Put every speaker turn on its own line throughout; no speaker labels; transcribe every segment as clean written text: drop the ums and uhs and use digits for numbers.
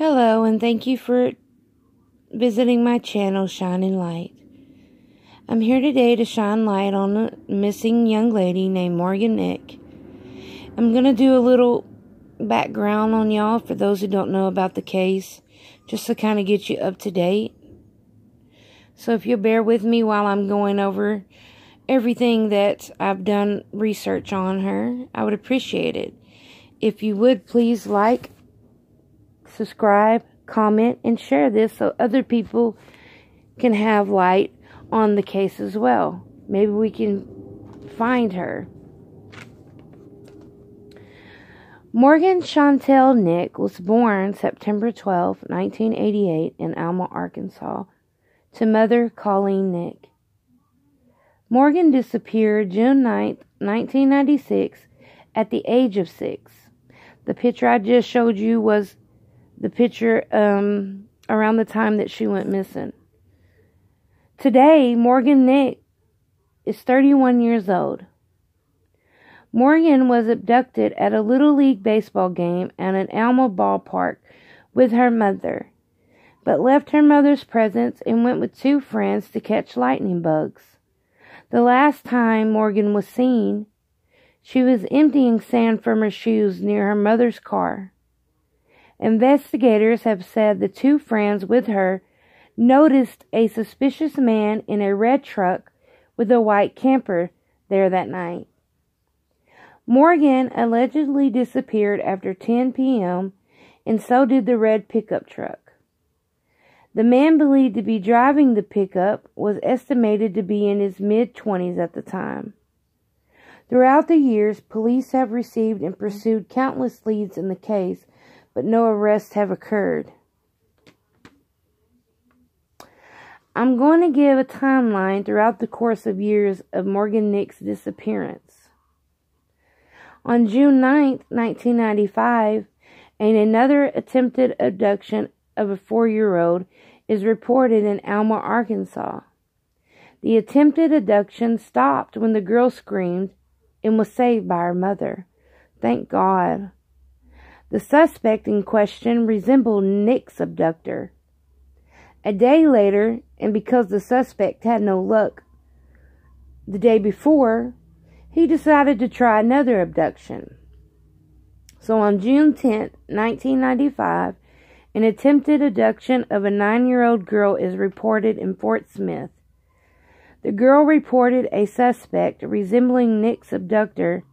Hello, and thank you for visiting my channel, Shining Light. I'm here today to shine light on a missing young lady named Morgan Nick. I'm going to do a little background on y'all for those who don't know about the case, just to kind of get you up to date. So if you'll bear with me while I'm going over everything that I've done research on her, I would appreciate it. If you would, please like, subscribe, comment, and share this so other people can have light on the case as well. Maybe we can find her. Morgan Chantel Nick was born September 12, 1988 in Alma, Arkansas, to mother Colleen Nick. Morgan disappeared June 9, 1996 at the age of 6. The picture I just showed you was the picture around the time that she went missing. Today, Morgan Nick is 31 years old. Morgan was abducted at a Little League baseball game at an Alma ballpark with her mother, but left her mother's presence and went with 2 friends to catch lightning bugs. The last time Morgan was seen, she was emptying sand from her shoes near her mother's car. Investigators have said the 2 friends with her noticed a suspicious man in a red truck with a white camper there that night. Morgan allegedly disappeared after 10 p.m., and so did the red pickup truck. The man believed to be driving the pickup was estimated to be in his mid-20s at the time. Throughout the years, police have received and pursued countless leads in the case, but no arrests have occurred. I'm going to give a timeline throughout the course of years of Morgan Nick's disappearance. On June 9, 1995, another attempted abduction of a 4-year-old is reported in Alma, Arkansas. The attempted abduction stopped when the girl screamed and was saved by her mother. Thank God. The suspect in question resembled Nick's abductor. A day later, and because the suspect had no luck the day before, he decided to try another abduction. So on June 10, 1995, an attempted abduction of a 9-year-old girl is reported in Fort Smith. The girl reported a suspect resembling Nick's abductor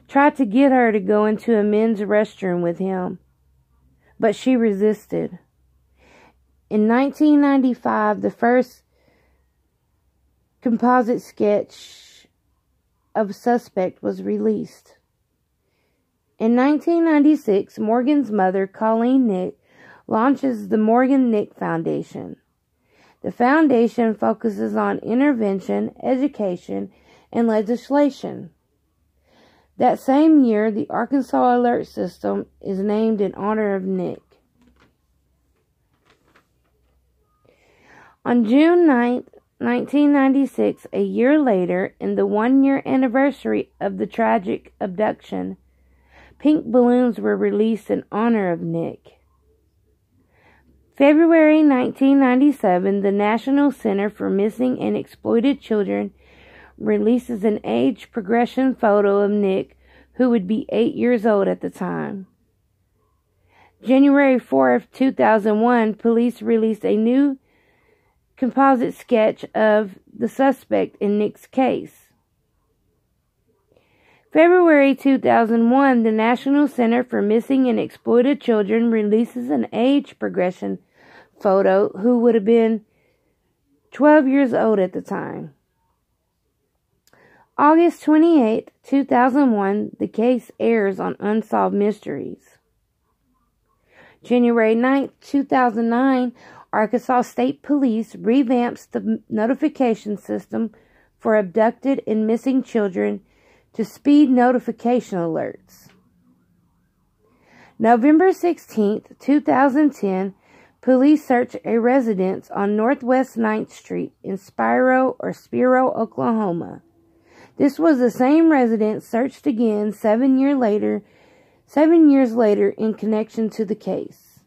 tried to get her to go into a men's restroom with him, but she resisted. In 1995, the first composite sketch of a suspect was released. In 1996, Morgan's mother, Colleen Nick, launches the Morgan Nick Foundation. The foundation focuses on intervention, education, and legislation. That same year, the Arkansas Alert System is named in honor of Nick. On June 9, 1996, a year later, in the 1-year anniversary of the tragic abduction, pink balloons were released in honor of Nick. February 1997, the National Center for Missing and Exploited Children releases an age progression photo of Nick, who would be 8 years old at the time. January 4, 2001, police released a new composite sketch of the suspect in Nick's case. February 2001, the National Center for Missing and Exploited Children releases an age progression photo who would have been 12 years old at the time. August 28, 2001, the case airs on Unsolved Mysteries. January 9, 2009, Arkansas State Police revamps the notification system for abducted and missing children to speed notification alerts. November 16, 2010, police search a residence on Northwest 9th Street in Spiro, Oklahoma. This was the same residence searched again 7 years later in connection to the case.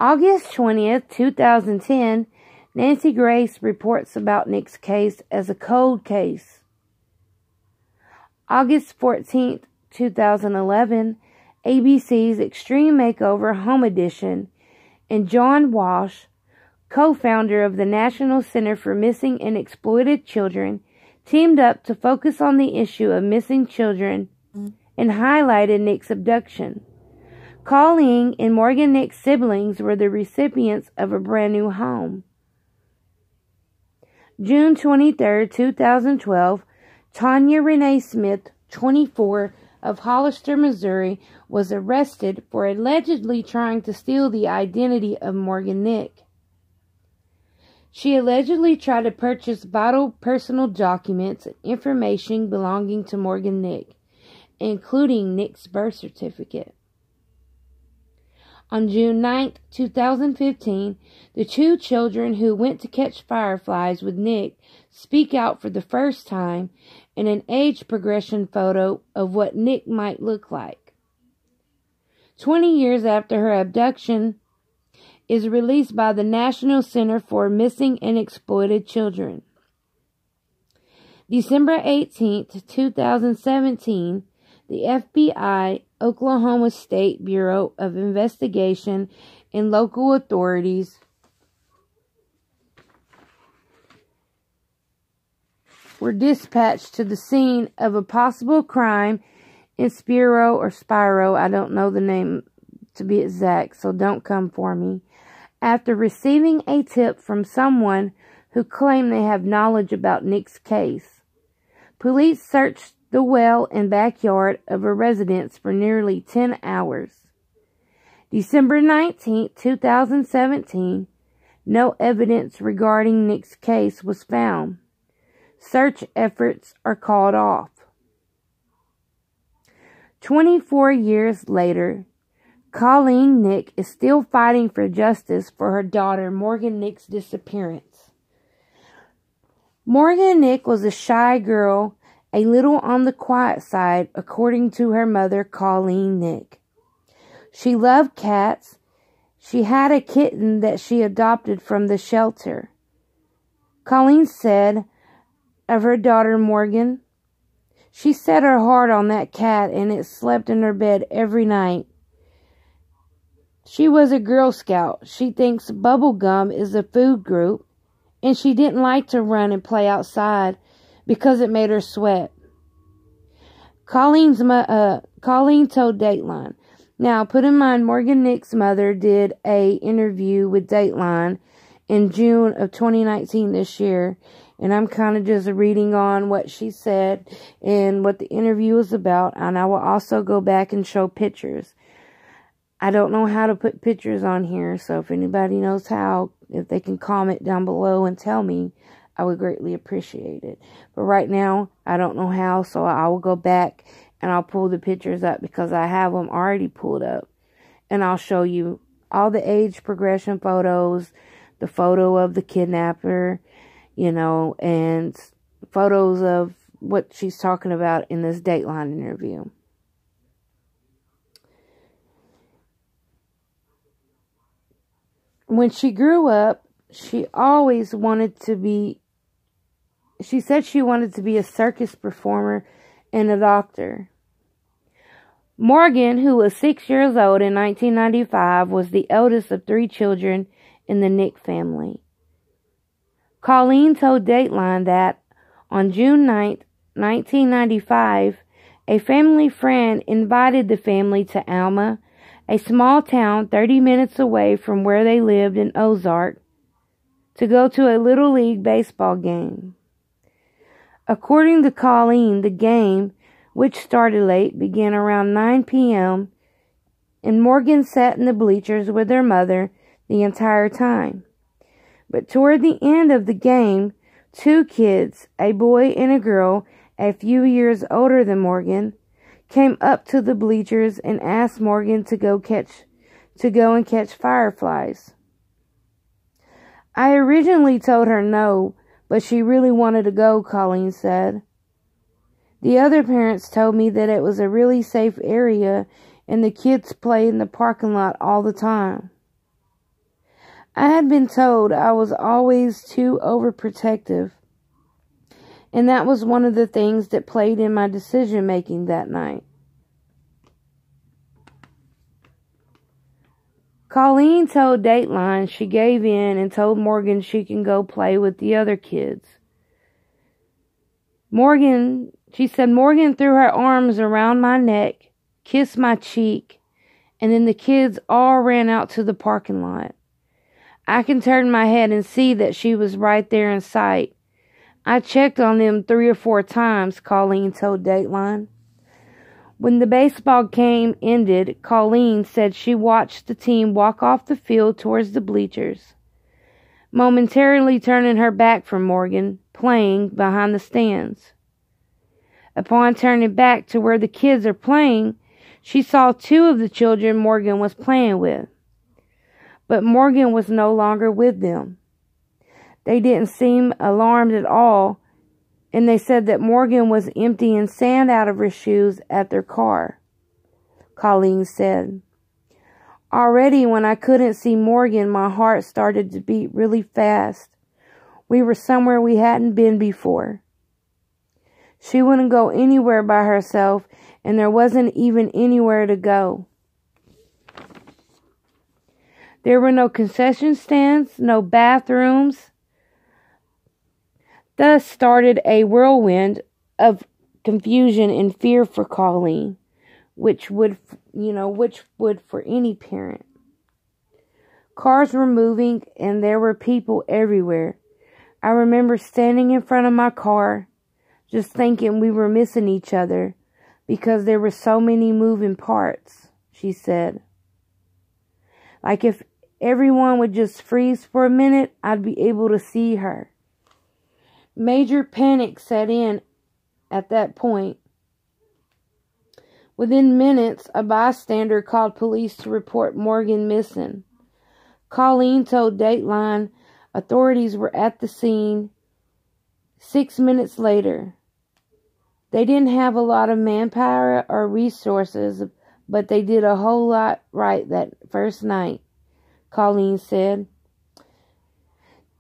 August 20th, 2010, Nancy Grace reports about Nick's case as a cold case. August 14th, 2011, ABC's Extreme Makeover Home Edition, and John Walsh, co-founder of the National Center for Missing and Exploited Children, teamed up to focus on the issue of missing children and highlighted Nick's abduction. Colleen and Morgan Nick's siblings were the recipients of a brand new home. June 23, 2012, Tanya Renee Smith, 24, of Hollister, Missouri, was arrested for allegedly trying to steal the identity of Morgan Nick. She allegedly tried to purchase vital personal documents and information belonging to Morgan Nick, including Nick's birth certificate. On June 9, 2015, the two children who went to catch fireflies with Nick speak out for the first time in an age progression photo of what Nick might look like. 20 years after her abduction, is released by the National Center for Missing and Exploited Children. December 18, 2017, the FBI, Oklahoma State Bureau of Investigation, and local authorities were dispatched to the scene of a possible crime in Spiro, I don't know the name to be exact, so don't come for me, after receiving a tip from someone who claimed they have knowledge about Nick's case. Police searched the well and backyard of a residence for nearly 10 hours. December 19, 2017, no evidence regarding Nick's case was found. Search efforts are called off. 24 years later, Colleen Nick is still fighting for justice for her daughter Morgan Nick's disappearance. Morgan Nick was a shy girl, a little on the quiet side, according to her mother, Colleen Nick. She loved cats. She had a kitten that she adopted from the shelter. Colleen said of her daughter Morgan, "She set her heart on that cat and it slept in her bed every night. She was a Girl Scout. She thinks bubble gum is a food group, and she didn't like to run and play outside because it made her sweat." Colleen told Dateline. Now, put in mind, Morgan Nick's mother did a interview with Dateline in June of 2019 this year, and I'm kind of just reading on what she said and what the interview was about, and I will also go back and show pictures. I don't know how to put pictures on here, so if anybody knows how, if they can comment down below and tell me, I would greatly appreciate it. But right now, I don't know how, so I will go back and I'll pull the pictures up because I have them already pulled up. And I'll show you all the age progression photos, the photo of the kidnapper, you know, and photos of what she's talking about in this Dateline interview. When she grew up, she always wanted to be, she said she wanted to be a circus performer and a doctor. Morgan, who was 6 years old in 1995, was the eldest of 3 children in the Nick family. Colleen told Dateline that on June 9, 1995, a family friend invited the family to Alma, a small town 30 minutes away from where they lived in Ozark, to go to a Little League baseball game. According to Colleen, the game, which started late, began around 9 p.m., and Morgan sat in the bleachers with her mother the entire time. But toward the end of the game, 2 kids, a boy and a girl, a few years older than Morgan, came up to the bleachers and asked Morgan to go and catch fireflies. "I originally told her no, but she really wanted to go," Colleen said. "The other parents told me that it was a really safe area and the kids played in the parking lot all the time." I had been told I was always too overprotective, and that was one of the things that played in my decision making that night. Colleen told Dateline she gave in and told Morgan she can go play with the other kids. She said Morgan threw her arms around my neck, kissed my cheek, and then the kids all ran out to the parking lot. I can turn my head and see that she was right there in sight. I checked on them 3 or 4 times, Colleen told Dateline. When the baseball game ended, Colleen said she watched the team walk off the field towards the bleachers, momentarily turning her back from Morgan, playing behind the stands. Upon turning back to where the kids are playing, she saw 2 of the children Morgan was playing with. But Morgan was no longer with them. They didn't seem alarmed at all, and they said that Morgan was emptying sand out of her shoes at their car. Colleen said, already when I couldn't see Morgan, my heart started to beat really fast. We were somewhere we hadn't been before. She wouldn't go anywhere by herself, and there wasn't even anywhere to go. There were no concession stands, no bathrooms. Thus started a whirlwind of confusion and fear for Colleen, which would for any parent. Cars were moving and there were people everywhere. I remember standing in front of my car, just thinking we were missing each other because there were so many moving parts, she said. Like if everyone would just freeze for a minute, I'd be able to see her. Major panic set in at that point. Within minutes, a bystander called police to report Morgan missing. Colleen told Dateline authorities were at the scene 6 minutes later. They didn't have a lot of manpower or resources, but they did a whole lot right that first night, Colleen said.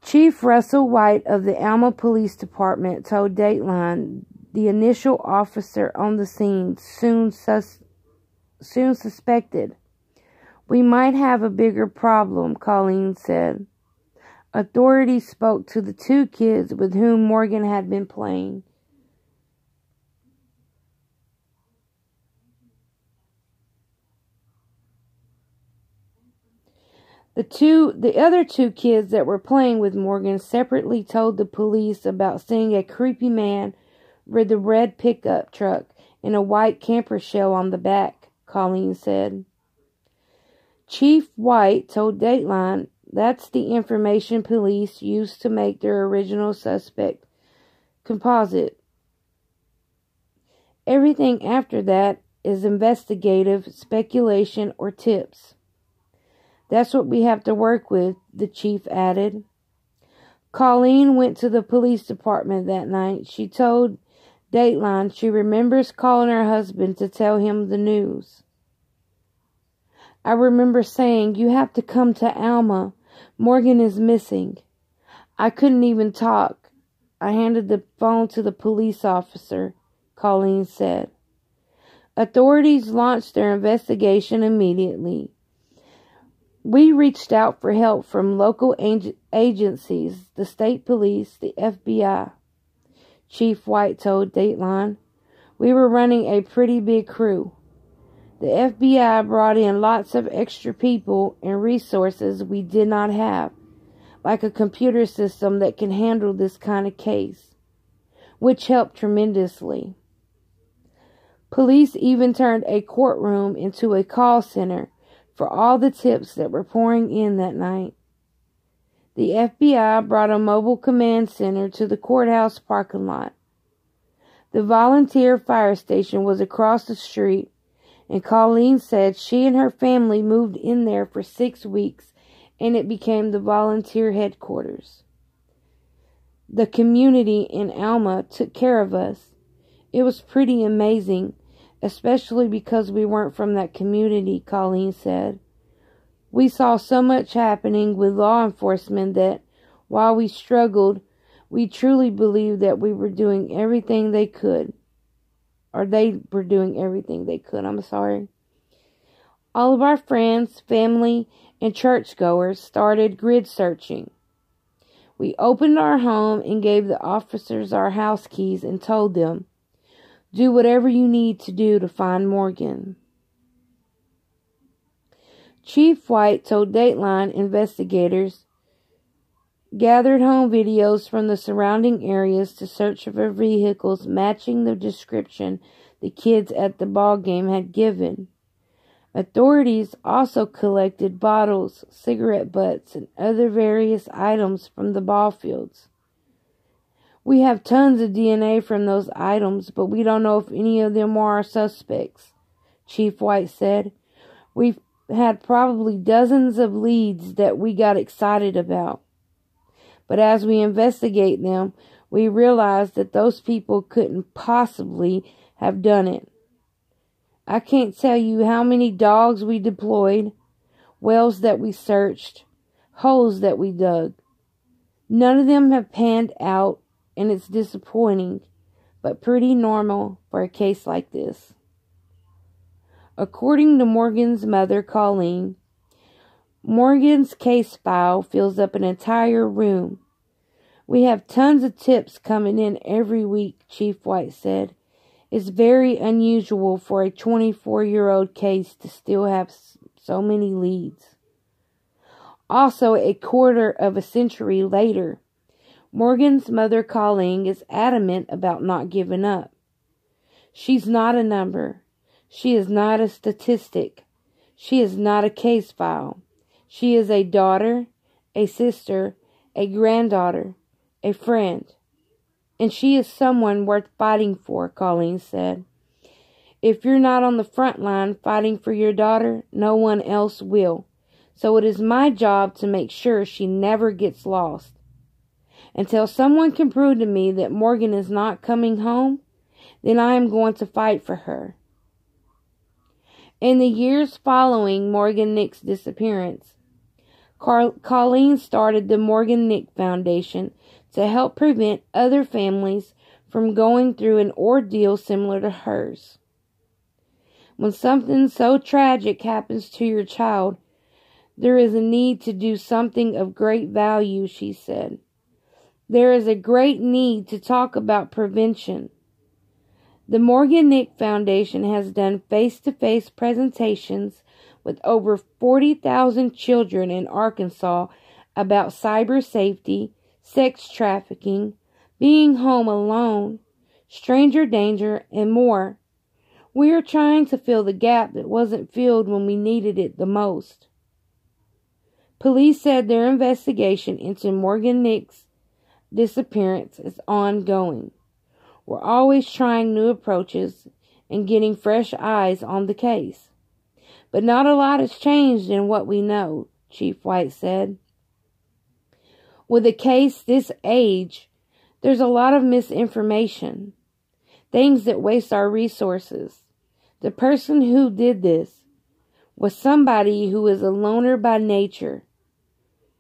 Chief Russell White of the Alma Police Department told Dateline the initial officer on the scene soon suspected. We might have a bigger problem, Colleen said. Authorities spoke to the 2 kids with whom Morgan had been playing. The other 2 kids that were playing with Morgan separately told the police about seeing a creepy man with a red pickup truck and a white camper shell on the back, Colleen said. Chief White told Dateline that's the information police used to make their original suspect composite. Everything after that is investigative speculation or tips. That's what we have to work with, the chief added. Colleen went to the police department that night. She told Dateline she remembers calling her husband to tell him the news. I remember saying, you have to come to Alma. Morgan is missing. I couldn't even talk. I handed the phone to the police officer, Colleen said. Authorities launched their investigation immediately. We reached out for help from local agencies, the state police, the FBI. Chief White told Dateline, we were running a pretty big crew. The FBI brought in lots of extra people and resources we did not have, like a computer system that can handle this kind of case, which helped tremendously. Police even turned a courtroom into a call center for all the tips that were pouring in that night. The FBI brought a mobile command center to the courthouse parking lot. The volunteer fire station was across the street, and Colleen said she and her family moved in there for 6 weeks, and it became the volunteer headquarters. The community in Alma took care of us. It was pretty amazing, especially because we weren't from that community, Colleen said. We saw so much happening with law enforcement that while we struggled, we truly believed that we were doing everything they could. Or they were doing everything they could. All of our friends, family, and churchgoers started grid searching. We opened our home and gave the officers our house keys and told them, "Do whatever you need to do to find Morgan." Chief White told Dateline investigators gathered home videos from the surrounding areas to search for vehicles matching the description the kids at the ball game had given. Authorities also collected bottles, cigarette butts, and other various items from the ball fields. "We have tons of DNA from those items, but we don't know if any of them are our suspects," Chief White said. "We've had probably dozens of leads that we got excited about. But as we investigate them, we realize that those people couldn't possibly have done it. I can't tell you how many dogs we deployed, wells that we searched, holes that we dug. None of them have panned out, and it's disappointing, but pretty normal for a case like this." According to Morgan's mother, Colleen, Morgan's case file fills up an entire room. "We have tons of tips coming in every week," Chief White said. "It's very unusual for a 24-year-old case to still have so many leads." Also, a quarter of a century later, Morgan's mother, Colleen, is adamant about not giving up. "She's not a number. She is not a statistic. She is not a case file. She is a daughter, a sister, a granddaughter, a friend. And she is someone worth fighting for," Colleen said. "If you're not on the front line fighting for your daughter, no one else will. So it is my job to make sure she never gets lost. Until someone can prove to me that Morgan is not coming home, then I am going to fight for her." In the years following Morgan Nick's disappearance, Colleen started the Morgan Nick Foundation to help prevent other families from going through an ordeal similar to hers. When something so tragic happens to your child, there is a need to do something of great value, she said. There is a great need to talk about prevention. The Morgan Nick Foundation has done face-to-face presentations with over 40,000 children in Arkansas about cyber safety, sex trafficking, being home alone, stranger danger, and more. We are trying to fill the gap that wasn't filled when we needed it the most. Police said their investigation into Morgan Nick's disappearance is ongoing. We're always trying new approaches and getting fresh eyes on the case. But not a lot has changed in what we know, Chief White said. With a case this age, there's a lot of misinformation, things that waste our resources. The person who did this was somebody who is a loner by nature,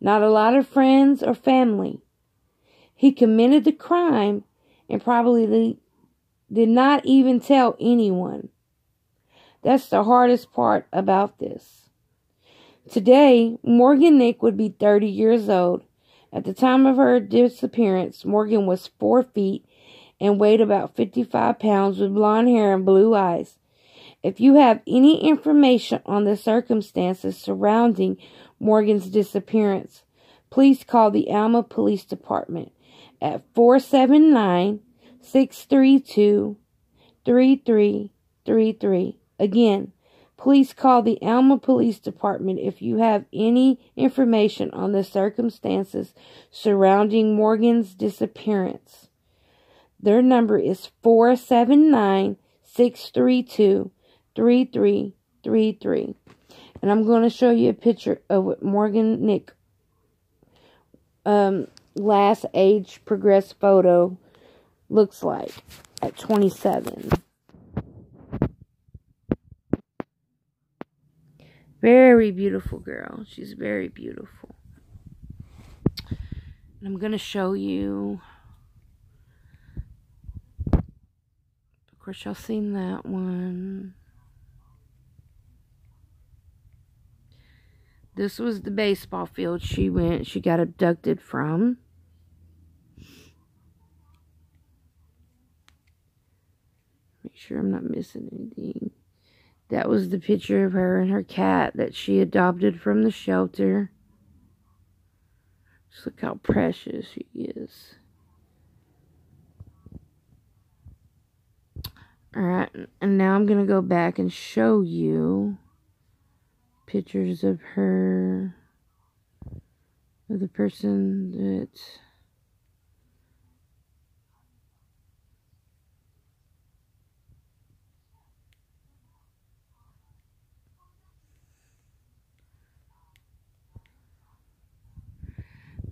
not a lot of friends or family. He committed the crime and probably did not even tell anyone. That's the hardest part about this. Today, Morgan Nick would be 30 years old. At the time of her disappearance, Morgan was 4 feet and weighed about 55 pounds with blonde hair and blue eyes. If you have any information on the circumstances surrounding Morgan's disappearance, please call the Alma Police Department at 479-632-3333. Again, please call the Alma Police Department if you have any information on the circumstances surrounding Morgan's disappearance. Their number is 479-632-3333. And I'm going to show you a picture of what Morgan Nick last age progressed photo looks like at 27. Very beautiful girl. She's very beautiful. And I'm going to show you. Of course, y'all seen that one. This was the baseball field she got abducted from. Make sure I'm not missing anything. That was the picture of her and her cat that she adopted from the shelter. Just look how precious she is. Alright, and now I'm going to go back and show you pictures of her, of the person that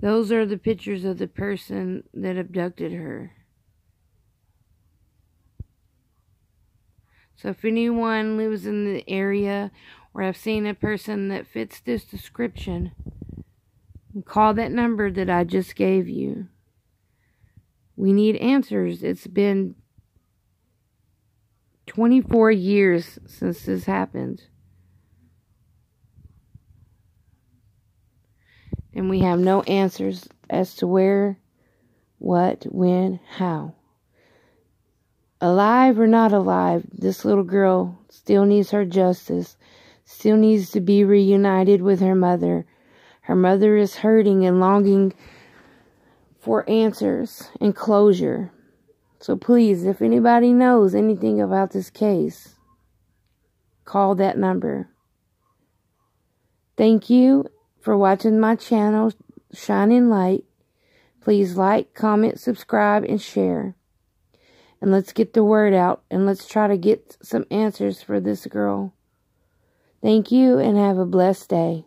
those are the pictures of the person that abducted her. So if anyone lives in the area or have seen a person that fits this description, call that number that I just gave you. We need answers. It's been 24 years since this happened. And we have no answers as to where, what, when, how. Alive or not alive, this little girl still needs her justice, still needs to be reunited with her mother. Her mother is hurting and longing for answers and closure. So please, if anybody knows anything about this case, call that number. Thank you for watching my channel, Shining Light. Please like, comment, subscribe, and share. And let's get the word out, and let's try to get some answers for this girl. Thank you, and have a blessed day.